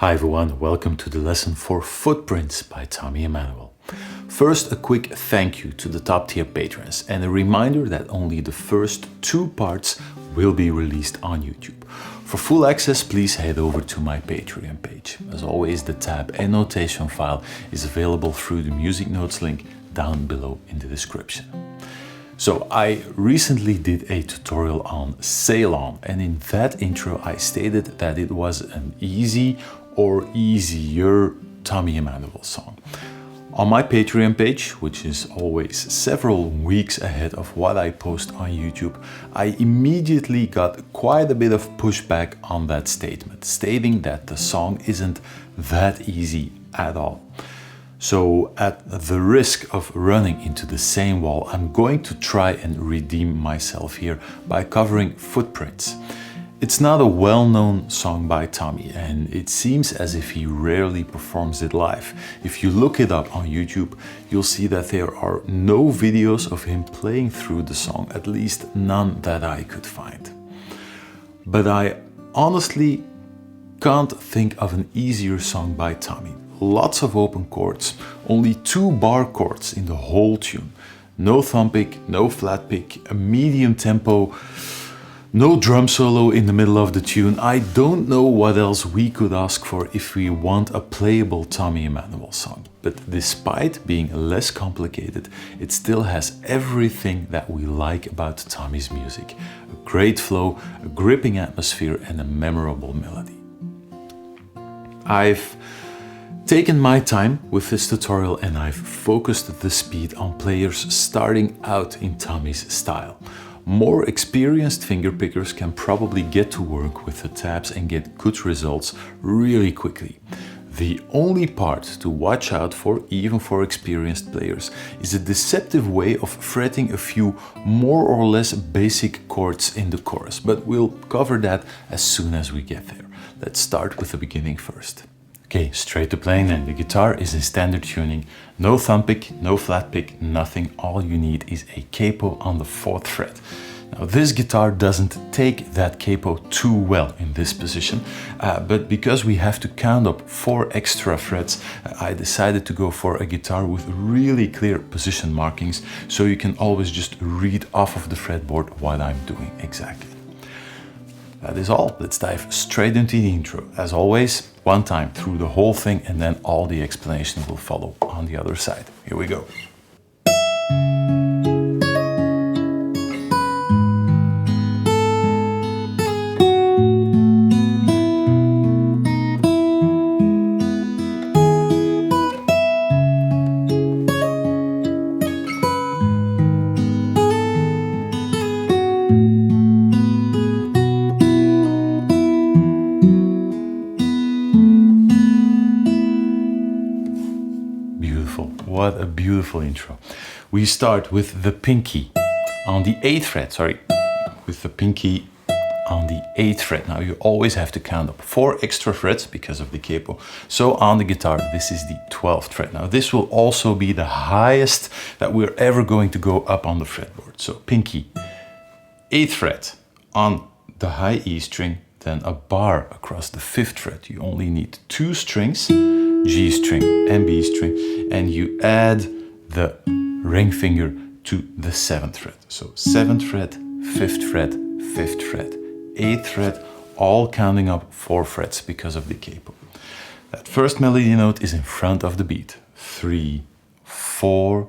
Hi everyone, welcome to the lesson for Footprints by Tommy Emmanuel. First, a quick thank you to the top tier patrons and a reminder that only the first 2 parts will be released on YouTube. For full access, please head over to my Patreon page. As always, the tab and notation file is available through the music notes link down below in the description. So I recently did a tutorial on Sail On, and in that intro I stated that it was an easy or easier Tommy Emmanuel song. On my Patreon page, which is always several weeks ahead of what I post on YouTube, I immediately got quite a bit of pushback on that statement, stating that the song isn't that easy at all. So at the risk of running into the same wall, I'm going to try and redeem myself here by covering Footprints. It's not a well-known song by Tommy, and it seems as if he rarely performs it live. If you look it up on YouTube, you'll see that there are no videos of him playing through the song, at least none that I could find. But I honestly can't think of an easier song by Tommy. Lots of open chords, only 2 bar chords in the whole tune. No thumb pick, no flat pick, a medium tempo, no drum solo in the middle of the tune. I don't know what else we could ask for if we want a playable Tommy Emmanuel song. But despite being less complicated, it still has everything that we like about Tommy's music. A great flow, a gripping atmosphere, and a memorable melody. I've taken my time with this tutorial and I've focused the speed on players starting out in Tommy's style. More experienced fingerpickers can probably get to work with the tabs and get good results really quickly. The only part to watch out for, even for experienced players, is a deceptive way of fretting a few more or less basic chords in the chorus, but we'll cover that as soon as we get there. Let's start with the beginning first. Okay, straight to playing then. The guitar is in standard tuning. No thumb pick, no flat pick, nothing. All you need is a capo on the 4th fret. Now this guitar doesn't take that capo too well in this position, but because we have to count up 4 extra frets, I decided to go for a guitar with really clear position markings, so you can always just read off of the fretboard what I'm doing exactly. That is all. Let's dive straight into the intro. As always, one time through the whole thing and then all the explanation will follow on the other side. Here we go. What a beautiful intro. We start with the pinky on the 8th fret, with the pinky on the 8th fret. Now you always have to count up 4 extra frets because of the capo. So on the guitar, this is the 12th fret. Now this will also be the highest that we're ever going to go up on the fretboard. So pinky, 8th fret on the high E string, then a bar across the 5th fret. You only need 2 strings, G string and B string, and you add the ring finger to the 7th fret. So 7th fret, 5th fret, 5th fret, 8th fret, all counting up 4 frets because of the capo. That first melody note is in front of the beat. 3, 4,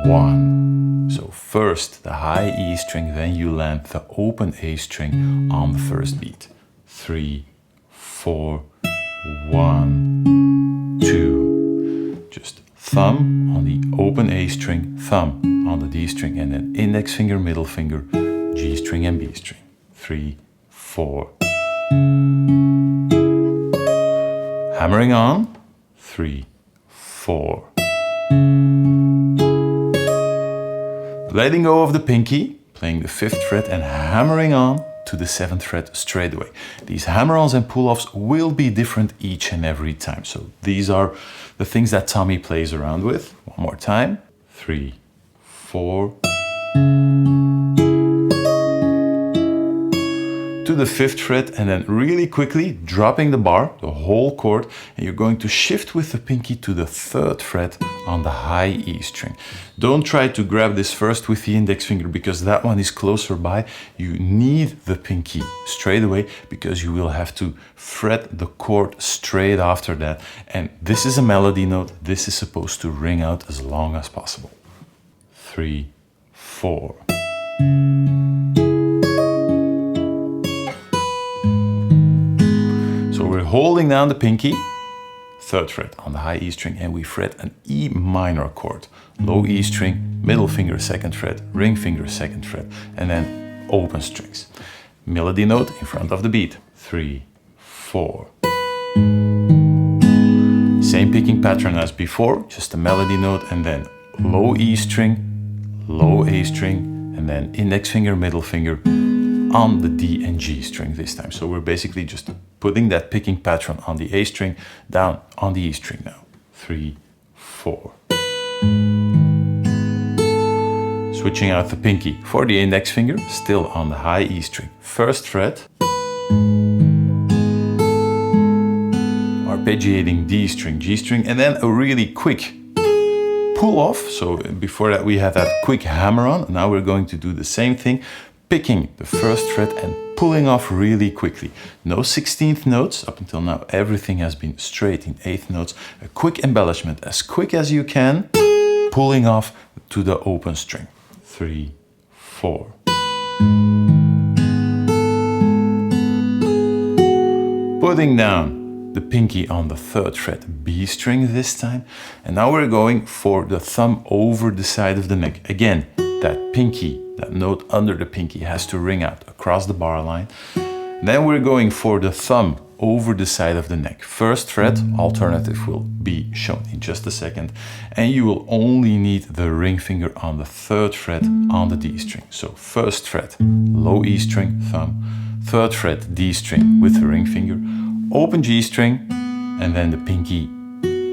1. So first the high E string, then you land the open A string on the first beat. 3, 4, 1, 2, just thumb on the open A string, thumb on the D string, and then index finger, middle finger, G string and B string. 3, 4. Hammering on. 3, 4. Letting go of the pinky, playing the 5th fret and hammering on to the 7th fret straight away. These hammer-ons and pull-offs will be different each and every time. So these are the things that Tommy plays around with. One more time. 3, 4. To the 5th fret and then really quickly dropping the bar, the whole chord, and you're going to shift with the pinky to the 3rd fret on the high E string. Don't try to grab this first with the index finger because that one is closer by. You need the pinky straight away because you will have to fret the chord straight after that. And this is a melody note. This is supposed to ring out as long as possible. 3, 4. So we're holding down the pinky, 3rd fret on the high E string, and we fret an E minor chord. Low E string, middle finger 2nd fret, ring finger 2nd fret, and then open strings. Melody note in front of the beat. 3, 4. Same picking pattern as before, just a melody note and then low E string, low A string, and then index finger, middle finger on the D and G string this time. So we're basically just putting that picking pattern on the A string down on the E string now. 3, 4. Switching out the pinky for the index finger, still on the high E string. 1st fret. Arpeggiating D string, G string, and then a really quick pull off. So before that we had that quick hammer on. Now we're going to do the same thing, picking the 1st fret and pulling off really quickly. No 16th notes. Up until now everything has been straight in 8th notes. A quick embellishment as quick as you can, pulling off to the open string. 3, 4. Putting down the pinky on the 3rd fret B string this time. And now we're going for the thumb over the side of the neck. Again, that pinky, that note under the pinky has to ring out across the bar line. Then we're going for the thumb over the side of the neck. 1st fret, alternative will be shown in just a second. And you will only need the ring finger on the 3rd fret on the D string. So 1st fret, low E string, thumb, 3rd fret, D string with the ring finger, open G string, and then the pinky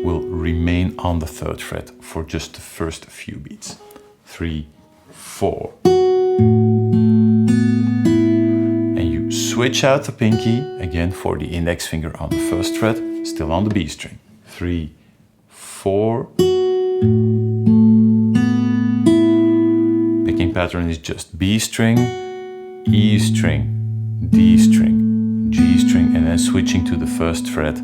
will remain on the 3rd fret for just the first few beats. 3, 4. And you switch out the pinky again for the index finger on the 1st fret, still on the B string. 3, 4. Picking pattern is just B string, E string, D string, G string, and then switching to the 1st fret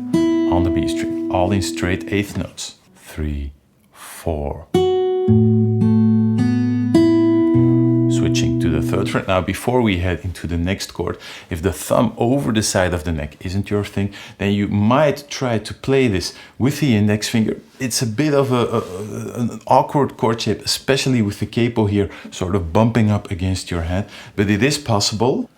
on the B string, all in straight 8th notes. 3, 4. Switching to the 3rd fret. Now before we head into the next chord, if the thumb over the side of the neck isn't your thing, then you might try to play this with the index finger. It's a bit of an awkward chord shape, especially with the capo here sort of bumping up against your hand, but it is possible.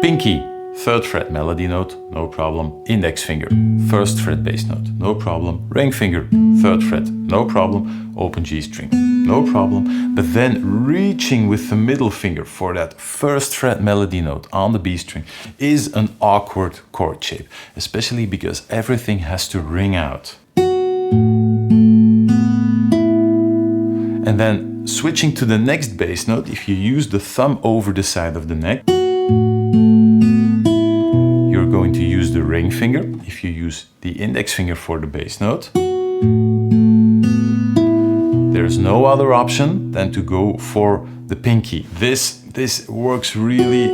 Pinky, 3rd fret melody note, no problem. Index finger, 1st fret bass note, no problem. Ring finger, 3rd fret, no problem. Open G string, no problem. But then reaching with the middle finger for that 1st fret melody note on the B string is an awkward chord shape, especially because everything has to ring out. And then switching to the next bass note, if you use the thumb over the side of the neck, you're going to use the ring finger. If you use the index finger for the bass note, there's no other option than to go for the pinky. This works really,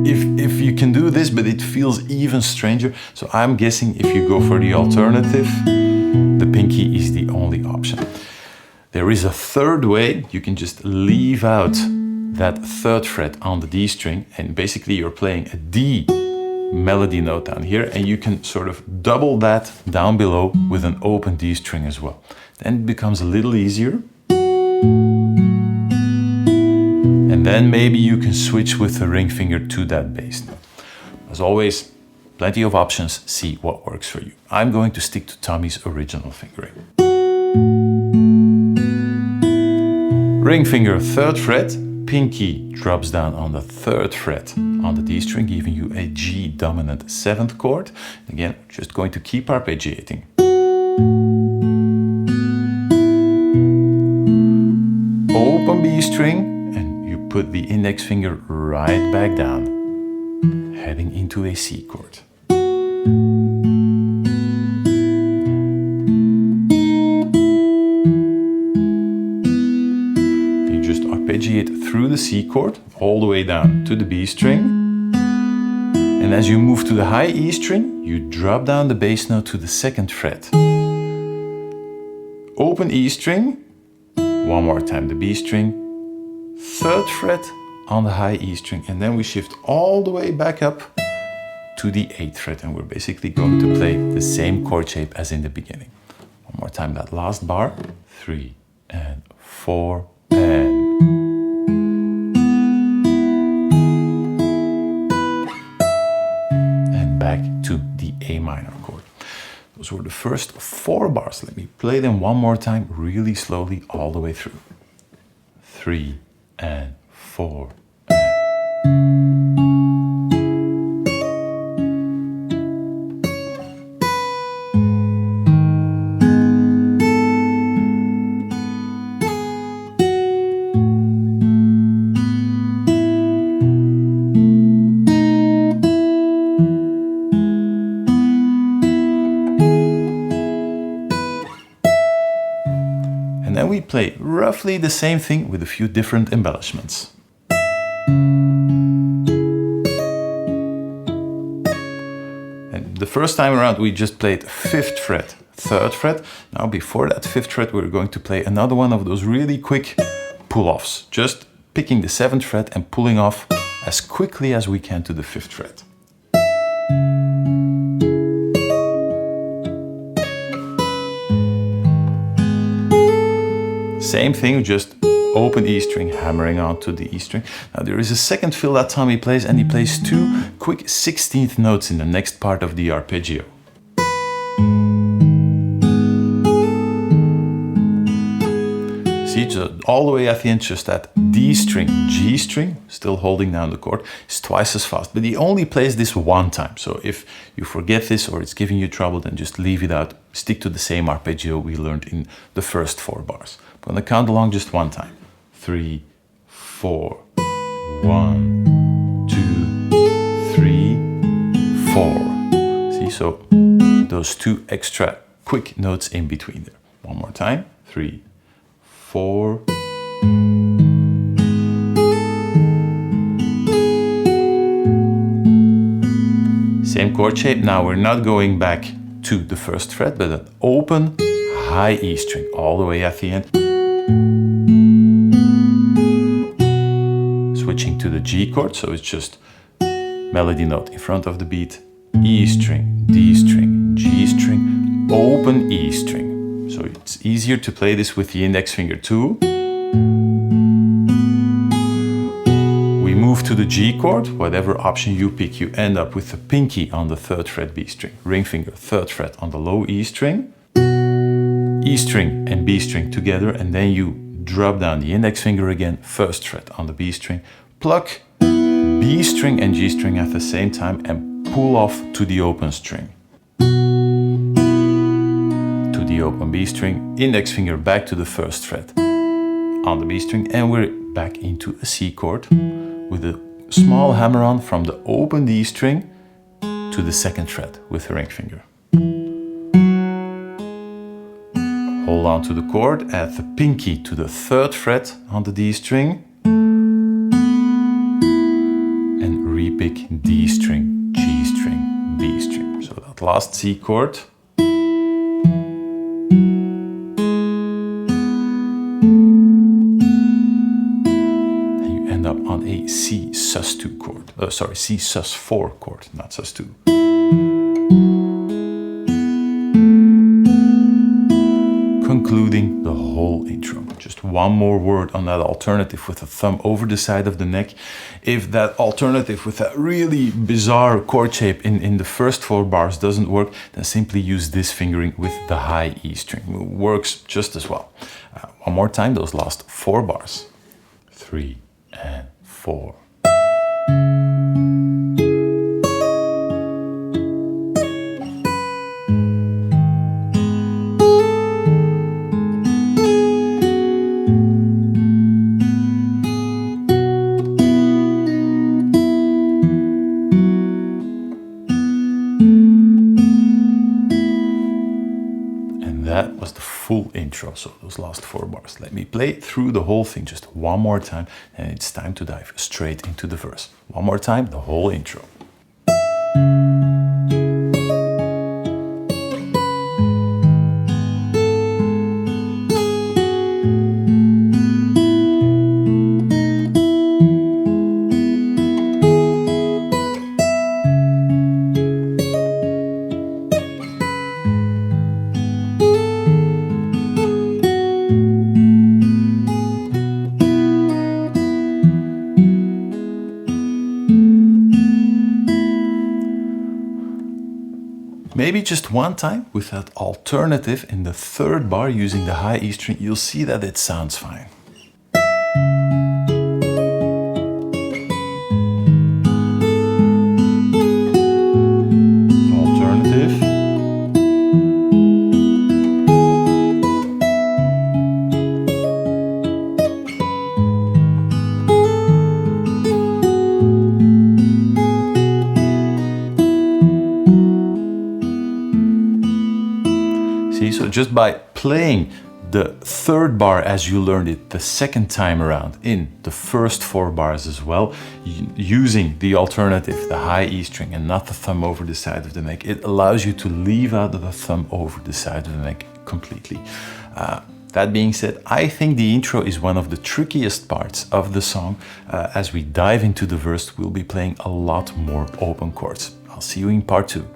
if you can do this, but it feels even stranger. So I'm guessing if you go for the alternative, the pinky is the only option. There is a 3rd way. You can just leave out that 3rd fret on the D string, and basically you're playing a D melody note down here, and you can sort of double that down below with an open D string as well. Then it becomes a little easier. And then maybe you can switch with the ring finger to that bass note. As always, plenty of options, see what works for you. I'm going to stick to Tommy's original fingering. Ring finger, 3rd fret, pinky drops down on the 3rd fret on the D string, giving you a G dominant 7th chord. Again, just going to keep arpeggiating. Open B string, and you put the index finger right back down, heading into a C chord. You just arpeggiate through the C chord all the way down to the B string. And as you move to the high E string, you drop down the bass note to the 2nd fret. Open E string, one more time the B string, 3rd fret on the high E string, and then we shift all the way back up to the 8th fret, and we're basically going to play the same chord shape as in the beginning. One more time, that last bar, 3 and 4 and back to the A minor chord. Those were the first 4 bars. Let me play them one more time, really slowly, all the way through. 3 and 4. And then we play roughly the same thing with a few different embellishments. And the first time around we just played 5th fret, 3rd fret. Now before that 5th fret we're going to play another one of those really quick pull-offs. Just picking the 7th fret and pulling off as quickly as we can to the 5th fret. Same thing, just open E string, hammering onto the E string. Now there is a second fill that Tommy plays, and he plays 2 quick 16th notes in the next part of the arpeggio. See, just all the way at the end, just that D string, G string, still holding down the chord, is twice as fast. But he only plays this one time. So if you forget this or it's giving you trouble, then just leave it out. Stick to the same arpeggio we learned in the first 4 bars. I'm gonna count along just one time. 3, 4. 1, 2, 3, 4. See, so those 2 extra quick notes in between there. One more time. 3, 4. Same chord shape. Now we're not going back to the 1st fret, but an open high E string all the way at the end. Switching to the G chord, so it's just melody note in front of the beat, E string, D string, G string, open E string. So it's easier to play this with the index finger too. We move to the G chord, whatever option you pick, you end up with the pinky on the 3rd fret B string, ring finger 3rd fret on the low E string, E string and B string together, and then you drop down the index finger again, 1st fret on the B string, pluck B string and G string at the same time and pull off to the open string. To the open B string, index finger back to the 1st fret on the B string, and we're back into a C chord with a small hammer-on from the open D string to the 2nd fret with the ring finger. Hold on to the chord, add the pinky to the 3rd fret on the D string, and repick D string, G string, B string. So that last C chord. And you end up on a C sus2 chord. C sus4 chord, not sus2. Concluding the whole intro. Just one more word on that alternative with the thumb over the side of the neck. If that alternative with that really bizarre chord shape in the first 4 bars doesn't work, then simply use this fingering with the high E string. It works just as well. One more time, those last 4 bars. 3 and 4. That was the full intro, so those last 4 bars. Let me play through the whole thing just one more time, and it's time to dive straight into the verse. One more time, the whole intro. Maybe just one time with that alternative in the 3rd bar using the high E string, you'll see that it sounds fine. Alternative. See, so just by playing the 3rd bar as you learned it the 2nd time around in the first 4 bars as well, using the alternative, the high E string, and not the thumb over the side of the neck, it allows you to leave out the thumb over the side of the neck completely. That being said, I think the intro is one of the trickiest parts of the song. As we dive into the verse, we'll be playing a lot more open chords. I'll see you in part 2.